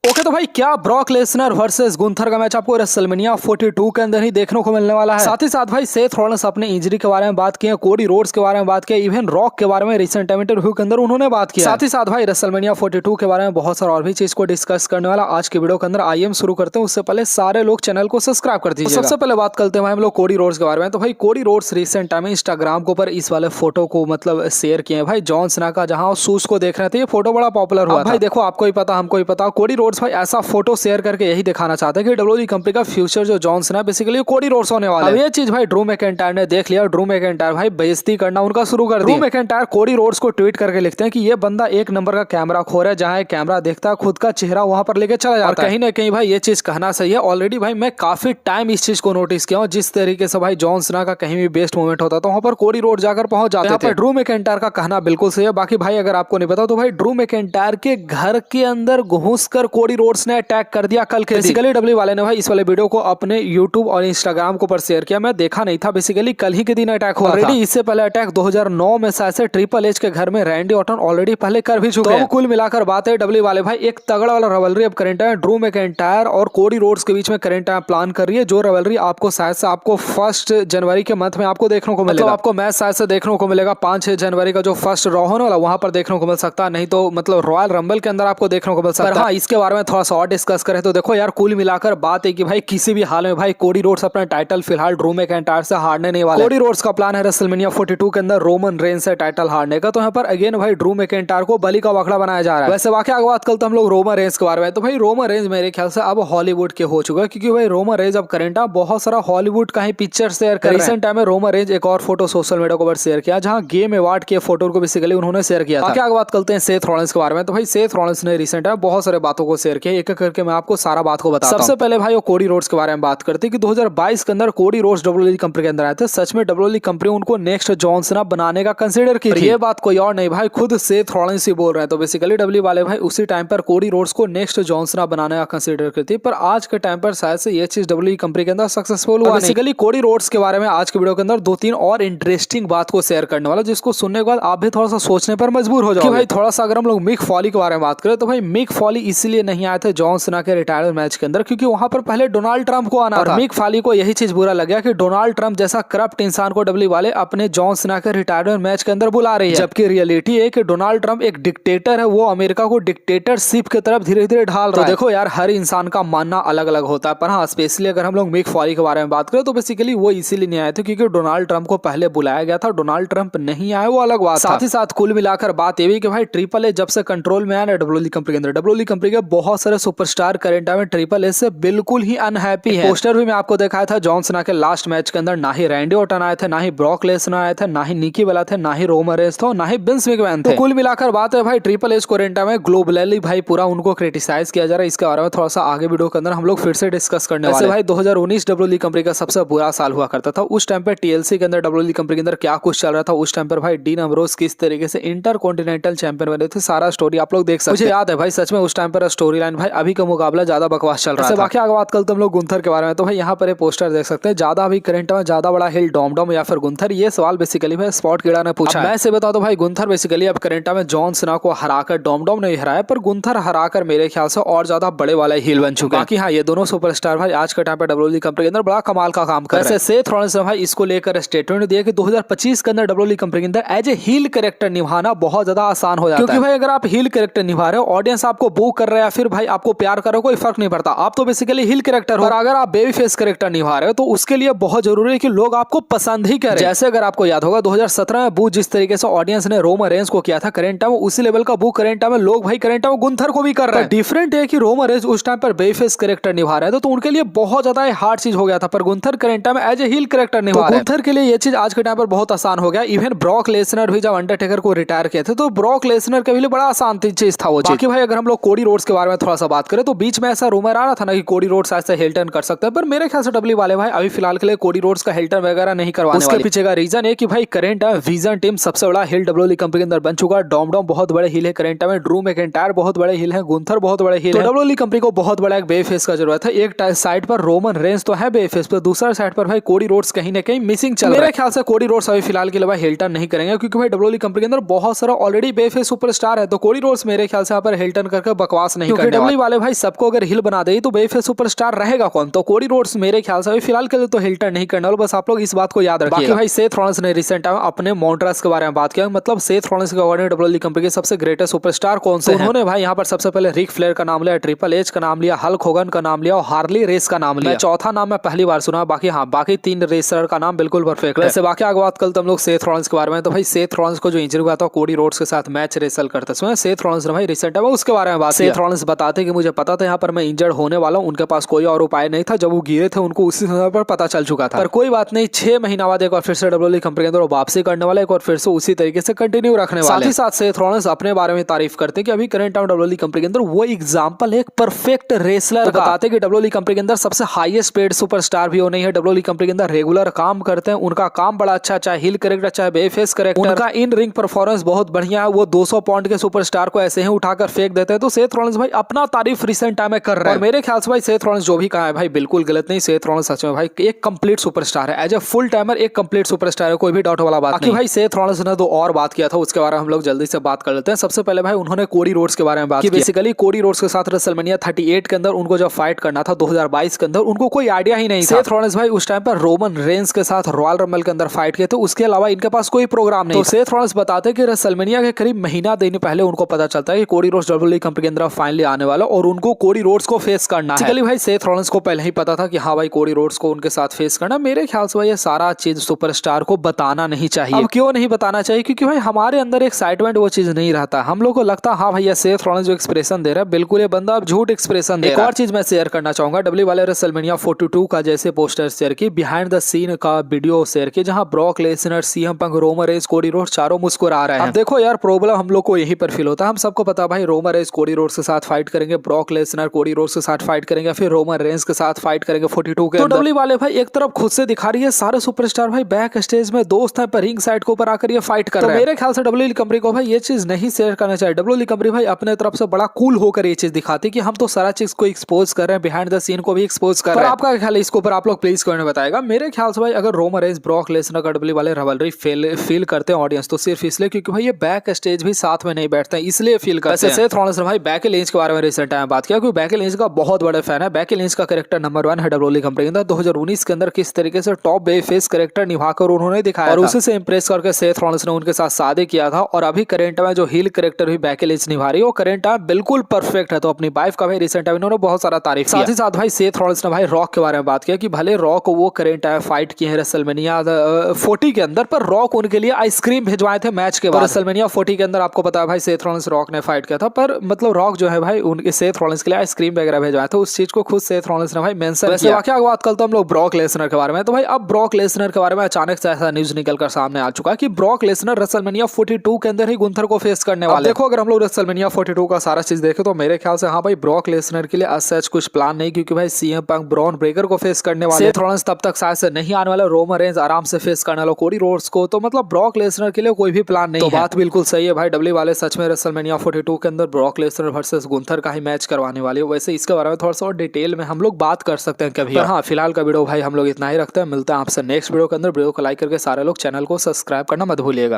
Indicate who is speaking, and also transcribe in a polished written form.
Speaker 1: Okay तो भाई क्या ब्रॉक लेसनर वर्सेस गुंथर का मैच आपको रेसलमेनिया 42 के अंदर ही देखने को मिलने वाला है। साथ ही साथ भाई सेथ रॉलिंस अपने इंजरी के बारे में बात की है, कोडी रोड्स के बारे में बात की, इवन रॉक के बारे में रिसेंट टाइम इंटरव्यू के अंदर उन्होंने बात की। साथ ही साथ भाई रेसलमेनिया 42 के बारे में बहुत सारा और भी चीज को डिस्कस करने वाला आज की वीडियो के अंदर आईएम शुरू करते हैं। उससे पहले सारे लोग चैनल को सब्सक्राइब कर दीजिए। सबसे पहले बात करते हैं हम लोग कोडी रोड्स के बारे में। तो भाई कोडी रोड्स रिसेंट टाइम में इंस्टाग्राम के ऊपर इस वाले फोटो को मतलब शेयर किए भाई जॉन सीना का, जहां शूज को देख रहे थे। ये फोटो बड़ा पॉपुलर हुआ भाई। देखो आपको ही पता हमको ही पता, कोडी रोड्स भाई ऐसा फोटो शेयर करके यही दिखाना चाहते हैं कि डब्ल्यूडब्ल्यूई कंपनी का फ्यूचर जो John Cena basically Cody Rhodes होने वाला है। अब ये चीज भाई ड्रू मैकिंटायर ने देख लिया। ड्रू मैकिंटायर भाई बेइज्जती करना उनका शुरू कर दिया। ड्रू मैकिंटायर कोडी रोड्स को ट्वीट करके लिखते हैं कि ये बंदा एक नंबर का कैमरा खोर है, जहां एक कैमरा देखता है खुद का चेहरा वहां पर लेके चला जाता है। कहीं ना कहीं भाई ये चीज कहना सही है। ऑलरेडी भाई मैं काफी टाइम इस चीज को नोटिस किया हूं, जिस तरीके से भाई जॉन सीना का कहीं भी बेस्ट मोमेंट होता तो वहां पर कोडी रोड जाकर पहुंच जाते थे। ड्रू मैकिंटायर का कहना बिल्कुल सही है। बाकी भाई अगर आपको नहीं पता तो भाई ड्रू मैकिंटायर के घर के अंदर घुसकर कोडी रोड्स ने अटैक कर दिया कल के। बेसिकली डब्ल्यू वाले ने भाई इस वाले वीडियो को अपने यूट्यूब और इंस्टाग्राम के ऊपर शेयर किया। मैं देखा नहीं था, बेसिकली कल ही के दिन अटैक हुआ था। इससे पहले अटैक 2009 में से ट्रिपल एच के घर में रैंडी ऑर्टन ऑलरेडी पहले कर भी चुके हैं। तो कुल मिलाकर बात है डब्ल्यू वाले भाई एक तगड़ा वाला रवलरी अब करंट है ड्रू मैकिंटायर और कोडी रोड्स के बीच में करंट टाइम प्लान कर रही है। जो रवलरी आपको शायद से आपको 1 जनवरी के मंथ में आपको देखने को मिलेगा। आपको मैच शायद से देखने को मिलेगा 5-6 जनवरी का जो फर्स्ट रॉ होने वाला वहां पर देखने को मिल सकता है, नहीं तो मतलब रॉयल रंबल के अंदर आपको देखने को मिल सकता है। हाँ, इसके बारे में थोड़ा सा और डिस्कस करें तो देखो यार कुल मिलाकर बात है कि भाई किसी भी हाल में भाई कोडी रोड्स अपना टाइटल फिलहाल ड्रू मैकिंटायर से हारने नहीं वाले। कोडी रोड्स का प्लान है रेसलमेनिया 42 के अंदर रोमन रेंज से टाइटल हारने का। तो यहाँ पर अगेन भाई ड्रू मैकिंटायर को बलि का बकरा बनाया जा रहा है। वैसे वाकई आगे बात करते हम लोग रोमन रेंज के बारे में। तो भाई रोमन रेंज मेरे ख्याल से अब हॉलीवुड के हो चुका है, क्योंकि भाई रोमन रेंज अब करंट बहुत सारा हॉलीवुड का ही पिक्चर शेयर कर रहे हैं। रिसेंट टाइम में रोमन रेंज एक और फोटो सोशल मीडिया को शेयर किया, जहां गेम अवार्ड के फोटो को बेसिकली उन्होंने शेयर किया था। आगे बात करते हैं सेथ रॉलिंस के बारे में। तो भाई सेथ रॉलिंस ने रिसेंट टाइम बहुत सारे बातों को शेयर किया, एक एक करके मैं आपको सारा बात को बताता हूं। सबसे पहले भाई वो कोडी रोड्स के बारे में बात करते हैं कि 2022 के अंदर कोडी रोड्स डब्ल्यूडब्ल्यूई कंपनी के अंदर आए थे। सच में डब्ल्यूडब्ल्यूई कंपनी उनको नेक्स्ट जॉन सीना बनाने का कंसीडर की थी। ये बात कोई और नहीं भाई खुद सेथ रॉलिंस ही बोल रहे हैं। तो बेसिकली डब्ल्यू वाले भाई उसी टाइम पर कोडी रोड्स को नेक्स्ट जॉन सीना बनाने का कंसीडर की थी, पर आज के टाइम पर शायद से ये चीज डब्ल्यूडब्ल्यूई कंपनी के अंदर सक्सेसफुल हुआ। बेसिकली कोडी रोड्स के बारे में आज के वीडियो के अंदर 2-3 और इंटरेस्टिंग बात को शेयर करने वाला, जिसको सुनने के बाद आप भी थोड़ा सा सोचने पर मजबूर हो जाओगे। भाई थोड़ा सा अगर हम लोग मिक फॉली के बारे में बात करें तो भाई मिक फॉली इसलिए नहीं आए थे जॉन सीना के रिटायरमेंट मैच के अंदर, क्योंकि वहां पर पहले डोनाल्ड ट्रंप को आना था। मिक फॉली को यही चीज बुरा लगा कि डोनाल्ड ट्रंप जैसा करप्ट इंसान को डब्ल्यू वाले अपने जॉन सीना के रिटायरमेंट मैच के अंदर बुला रही है, जबकि रियलिटी है कि डोनाल्ड ट्रंप एक डिक्टेटर है। वो अमेरिका को डिक्टेटरशिप की तरफ धीरे धीरे ढाल रहा है। तो देखो यार हर इंसान का मानना अलग अलग होता है, पर हाँ स्पेशली अगर हम लोग मिक फॉली के बारे में बात करें तो बेसिकली वो इसीलिए नहीं आए थे क्योंकि डोनाल्ड ट्रंप को पहले बुलाया गया था। डोनाल्ड ट्रंप नहीं आए वो अलग बात। साथ ही साथ कुल मिलाकर बात ये भी कि भाई ट्रिपल एच जब से कंट्रोल में आया ना डब्ल्यूडब्ल्यूई कंपनी के अंदर, डब्ल्यूडब्ल्यूई कंपनी के बहुत सारे सुपरस्टार करंट टाइम में ट्रिपल एच से बिल्कुल ही अनहैप्पी है। पोस्टर भी मैं आपको दिखाया था जॉन सीना के लास्ट मैच के अंदर, ना ही रैंडी ऑर्टन आए थे, ना ही ब्रॉक लेसनर आए थे, ना ही निकी बेला थे, ना ही रोमन रेंज था, ना ही विंस मैकमैन थे। तो कुल मिलाकर बात है भाई ट्रिपल एच को करंट टाइम में ग्लोबली भाई पूरा उनको क्रिटिसाइज किया जा रहा है। इसके बारे में थोड़ा सा आगे वीडियो के अंदर हम लोग फिर से डिस्कस करने वाले हैं। भाई 2019 डब्ल्यूडब्ल्यूई कंपनी का सबसे बुरा साल हुआ करता था। उस टाइम पे टीएलसी के अंदर डब्ल्यूडब्ल्यूई कंपनी के अंदर क्या कुछ चल रहा था, उस टाइम पर भाई डीन अम्ब्रोज किस तरीके से इंटरकॉन्टिनेंटल चैंपियन बने थे, सारा स्टोरी आप लोग देख सकते हैं। मुझे याद है भाई सच में उस टाइम पर स्टोरी लाइन भाई अभी का मुकाबला ज्यादा बकवास चल रहा है। बाकी आगे बात करते हम लोग गुंथर के बारे में। तो भाई यहाँ पर पोस्टर देख सकते हैं, ज्यादा अभी करंट में ज्यादा बड़ा हिल डॉम या फिर गुंथर, ये सवाल बेसिकली भाई स्पॉट कीड़ा ने पूछा। मैं से बता दो भाई गुंथर बेसिकली अब करंट में जॉन सीना को हराकर डॉम नहीं हराया, पर गुंथर हराकर मेरे ख्याल से और ज्यादा बड़े वाला हिल बन चुका है। बाकी हाँ ये दोनों सुपरस्टार भाई आज के टाइम पे डब्ल्यूडब्ल्यूई कंपनी के अंदर बड़ा कमाल का काम कर रहे हैं। सेथ रॉलिंस ने भाई इसको लेकर स्टेटमेंट दिया कि 2025 के अंदर डब्ल्यूडब्ल्यूई कंपनी के अंदर एज ए हील कैरेक्टर निभाना बहुत ज्यादा आसान हो जाता है, क्योंकि भाई अगर आप हील कैरेक्टर निभा रहे हो, ऑडियंस आपको बू कर रहा है या फिर भाई आपको प्यार कर रहे हो, कोई फर्क नहीं पड़ता, आप तो बेसिकली हील कैरेक्टर हो। और अगर आप बेबी फेस कैरेक्टर निभा रहे हो तो उसके लिए बहुत जरूरी है कि लोग आपको पसंद ही करें। जैसे अगर आपको याद होगा 2017 में बू जिस तरीके से ऑडियंस ने रोमन रेंज को किया था करंट टाइम, उसी लेवल का बू करंट टाइम में लोग भाई करंट टाइम गुंथर को भी कर रहे हैं। डिफरेंट है कि रोमन रेंज उस टाइम पर बेबी फेस कैरेक्टर निभा रहे थे तो उनके लिए बहुत ज्यादा हार्ड चीज हो गया था, पर Gunther current time as a heel character निभा रहे हैं। गुंथर के लिए ये चीज आज के टाइम पर बहुत आसान हो गया। इवन ब्रॉक लेसनर भी जब अंडरटेकर को रिटायर किए थे तो ब्रॉक लेसनर के लिए बड़ा आसान चीज था वो चीज। बाकी भाई अगर हम लोग कोडी रोड्स के बारे में थोड़ा सा बात करें तो बीच में ऐसा रूमर आ रहा था ना कि कोडी रोड्स ऐसे हिल टर्न कर सकते हैं, पर मेरे ख्याल से डब्ल्यू वाले भाई अभी फिलहाल के लिए कोडी रोड्स का हिल टर्न वगैरह नहीं करवाने वाले। उसके पीछे का रीजन है कि भाई करंट विजन टीम सबसे बड़ा हिल डब्ल्यूडब्ल्यूई कंपनी के अंदर बन चुका है। डॉम बहुत बड़े हिल है करंट में, ड्रू मैकिंटायर बहुत बड़े हिल है, गुंथर बहुत बड़े हिल है। डब्ल्यूडब्ल्यूई कंपनी को बहुत बड़ा एक बेबी फेस का जरूरत है। एक साइड पर रोमन रेंज तो है बेबी फेस पर, दूसरा साइड पर भाई कोडी रोड्स कहीं ना कहीं मिसिंग चल रहा है। मेरे ख्याल से कोडी रोड्स अभी फिलहाल के लिए भाई हिल टर्न नहीं करेंगे, क्योंकि भाई डब्ल्यूडब्ल्यूई कंपनी के अंदर बहुत सारा ऑलरेडी बेबी फेस सुपरस्टार है, तो कोडी रोड्स मेरे ख्याल से यहाँ पर हिल टर्न करके बकवास नहीं क्योंकि डब्ल्यू वाले भाई सबको अगर हिल बना दे तो बेफेस सुपरस्टार रहेगा कौन? तो कोडी रोड्स मेरे ख्याल से फिलहाल के लिए तो हिल टर्न नहीं करने वाला, बस आप लोग इस बात को याद रखिए। बाकी भाई सेथ रॉलिंस ने रिसेंट टाइम अपने मॉन्ट्रास के बारे में बात किया, मतलब सेथ रॉलिंस के अकॉर्डिंग डब्ल्यूडब्ल्यूई कंपनी के सबसे ग्रेटेस्ट सुपरस्टार कौन से हैं? उन्होंने भाई यहाँ पर सबसे पहले रिक फ्लेयर का नाम लिया, ट्रिपल एच का नाम लिया, हल्क होगन का नाम लिया और हार्ली रेस का नाम लिया। चौथा नाम मैं पहली बार सुना, बाकी हाँ बाकी 3 रेसलर का नाम बिल्कुल परफेक्ट है। वैसे बाकी आगे बात कल हम लोग सेथ रॉलिंस के बारे में, तो भाई सेथ रॉलिंस को जो इंजरी हुआ था कोडी रोड्स के साथ मैच रेसल करते समय, सेथ रॉलिंस ने भाई रिसेंट में उसके बारे में बात किया। सेथ रॉलिंस बताते कि मुझे पता था यहाँ पर मैं इंजर्ड होने वाला हूँ, उनके पास कोई और उपाय नहीं था, जब वो गिरे थे उनको उसी समय पर पता चल चुका था, पर कोई बात नहीं, 6 महीना बाद एक और फिर से डब्ल्यूडब्ल्यूई कंपनी के अंदर वापसी करने वाला, एक और फिर से उसी तरीके से कंटिन्यू रखने वाले। साथ ही साथ सेथ रॉलिंस अपने बारे में तारीफ करते कि अभी करंट टाइम डब्ल्यूडब्ल्यूई कंपनी के अंदर वो एग्जांपल एक परफेक्ट रेसलर बताते कि डब्ल्यूडब्ल्यूई कंपनी के अंदर सबसे हाईएस्ट पेड सुपरस्टार भी वो नहीं है, डब्ल्यूडब्ल्यूई कंपनी के अंदर रेगुलर काम करते हैं, उनका काम बड़ा अच्छा, चाहे हिल कैरेक्टर चाहे बेफेस कैरेक्टर, उनका इन रिंग परफॉर्मेंस बहुत बढ़िया है, वो 200 पाउंड के सुपरस्टार को ऐसे ही उठाकर फेंक देते हैं। तो सेथ रॉलिंस भाई अपना तारीफ रिसेंट टाइम में कर रहे हैं, और मेरे ख्याल से भाई सेथ रॉलिंस जो भी कहा है भाई बिल्कुल गलत नहीं। सेथ रॉलिंस सच में भाई एक कंप्लीट सुपरस्टार है, एज ए फुल टाइमर एक कंप्लीट सुपरस्टार है, कोई भी डाउट वाला बात नहीं। भाई सेथ रॉलिंस ने तो और बात किया था, उसके बारे में हम लोग जल्दी से बात कर लेते हैं। सबसे पहले भाई उन्होंने कोडी रोड्स के बारे में बात की, बेसिकली कोडी रोड्स के साथ रेसलमेनिया 38 के अंदर उनको जब फाइट करना था 2022 के अंदर, उनको कोई आइडिया ही नहीं था। सेथ रॉलिंस भाई उस टाइम पर रोमन रेंस के साथ रॉयल रंबल के अंदर फाइट किए थे, उसके अलावा इनके पास कोई प्रोग्राम नहीं। तो सेथ रॉलिंस बताते कि रेसलमेनिया के करीब महीना दिन पहले उनको पता चलता है कि कोडी रोड्स डब्ल्यूडब्ल्यूई कंपनी के अंदर फाइनली आने वाला और उनको कोडी रोड्स को फेस करना है। बेसिकली भाई सेथ रॉलिंस को पहले ही पता था कि हाँ भाई कोडी रोड्स को उनके साथ फेस करना। मेरे ख्याल से भाई ये सारा चीज सुपरस्टार को बताना नहीं चाहिए। अब क्यों नहीं बताना चाहिए? क्योंकि भाई हमारे अंदर एक्साइटमेंट वो चीज नहीं रहता, हम लोग को लगता है हाँ भाई ये सेथ रॉलिंस जो एक्सप्रेशन दे रहा है बिल्कुल ये बंदा अब झूठ एक्सप्रेशन दे रहा है। एक और चीज मैं शेयर करना चाहूंगा, डब्ल्यू वाले रेसलमेनिया 42 का जैसे पोस्टर शेयर की, बिहाइंड द सीन का वीडियो शेयर की, जहां Brock Lesnar, CM Punk, Roman Reigns, Cody Rhodes चारों मुस्कुरा रहे हैं। अब देखो यार प्रॉब्लम हम लोग को यहीं पर फील होता है, हम सबको पता भाई रोमन रेंस कोडी रोड्स के साथ फाइट करेंगे, ब्रॉक लेसनर कोडी रोड्स के साथ फाइट करेंगे, फिर रोमन रेंस के साथ फाइट करेंगे 42 के। तो डब्ल्यू वाले भाई एक तरफ खुद से दिखा रही है सारे सुपरस्टार भाई बैक स्टेज में दोस्त हैं, पर रिंग साइड के ऊपर आकर ये फाइट कर रहे हैं। मेरे ख्याल से डब्ल्यूडब्ल्यूई कंपनी को भाई ये चीज नहीं शेयर करना चाहिए। डब्ल्यूडब्ल्यूई कंपनी भाई अपने तरफ से बड़ा कूल होकर ये चीज दिखाती कि हम तो सारा चीज को एक्सपोज कर रहे हैं, बिहाइंड द सीन को भी एक्सपोज कर रहे हैं। आपका ख्याल है इसके ऊपर? आप लोग प्लीज कमेंट बताएगा। मेरे ख्याल से भाई अगर Roman Reigns, Brock Lesnar, WWE वाले रिवलरी फील करते हैं ऑडियंस, तो सिर्फ इसलिए क्योंकि भाई ये बैक स्टेज भी साथ में नहीं बैठते हैं, इसलिए फील करते हैं। सेथ रॉलिंस ने भाई बैकी लिंच के बारे में रिसेंट टाइम बात किया, क्योंकि बैकी लिंच का बहुत बड़ा फैन है। बैकी लिंच का कैरेक्टर नंबर 1 है डब्ल्यूडब्ल्यूई कंपनी के अंदर। 2019 के अंदर किस तरीके से टॉप बे फेस कैरेक्टर निभाकर उन्होंने दिखाया और उसी से इंप्रेस करके सेथ रॉलिंस ने उनके साथ शादी किया था, और अभी करंट में जो हील कैरेक्टर भी बैकी लिंच निभा रही है वो करंट में बिल्कुल परफेक्ट है। तो अपनी वाइफ का भाई रिसेंट टाइम इन्होंने बहुत सारा तारीफ किया। साथ ही साथ भाई सेथ रॉलिंस ने भाई रॉक के बारे में बात किया कि भले रॉक वो करंट फाइट किए हैं रेसलमेनिया 40 के अंदर, पर रॉक उनके लिए आइसक्रीम भिजवाए थे मैच के बाद। रेसलमेनिया 40 के अंदर आपको पता है भाई सेथ रॉलिंस रॉक ने फाइट किया था, पर मतलब रॉक जो है भाई उनके सेथ रॉलिंस के लिए आइसक्रीम वगैरह भेजवाए थे, उस चीज को खुद सेथ रॉलिंस ने भाई मेंशन किया। क्या बात कल तो हम लोग ब्रॉक लेसनर के बारे में, तो भाई अब ब्रॉक लेसनर के बारे में अचानक से ऐसा न्यूज निकलकर सामने आ चुका है कि ब्रॉक लेसनर रेसलमेनिया 42 के अंदर ही गुंथर को फेस करने वाले। देखो अगर हम लोग रेसलमेनिया 42 का सारा चीज देखें तो मेरे ख्याल से हाँ भाई ब्रॉक लेसनर के लिए सच कुछ प्लान नहीं, क्योंकि भाई सीएम पंक ब्रॉन ब्रेकर को फेस करने वाले, सेथ रॉलिंस तब तक शायद से नहीं आने वाला, रोमन रेंस आराम से फेस करने वाला कोडी रोड्स को, तो मतलब ब्रॉक लेसनर के लिए कोई भी प्लान नहीं है। तो बात बिल्कुल सही है भाई, डब्ल्यू वाले सच में रेसलमेनिया 42 के अंदर ब्रॉक लेसनर वर्सेस गुंथर का ही मैच करवाने वाले है। वैसे इसके बारे में थोड़ा सा और डिटेल में हम लोग बात कर सकते हैं कभी, हाँ फिलहाल का वीडियो भाई हम लोग इतना ही रखते हैं। मिलते हैं आपसे नेक्स्ट वीडियो के अंदर। वीडियो को लाइक करके सारे लोग चैनल को सब्सक्राइब करना मत भूलिएगा।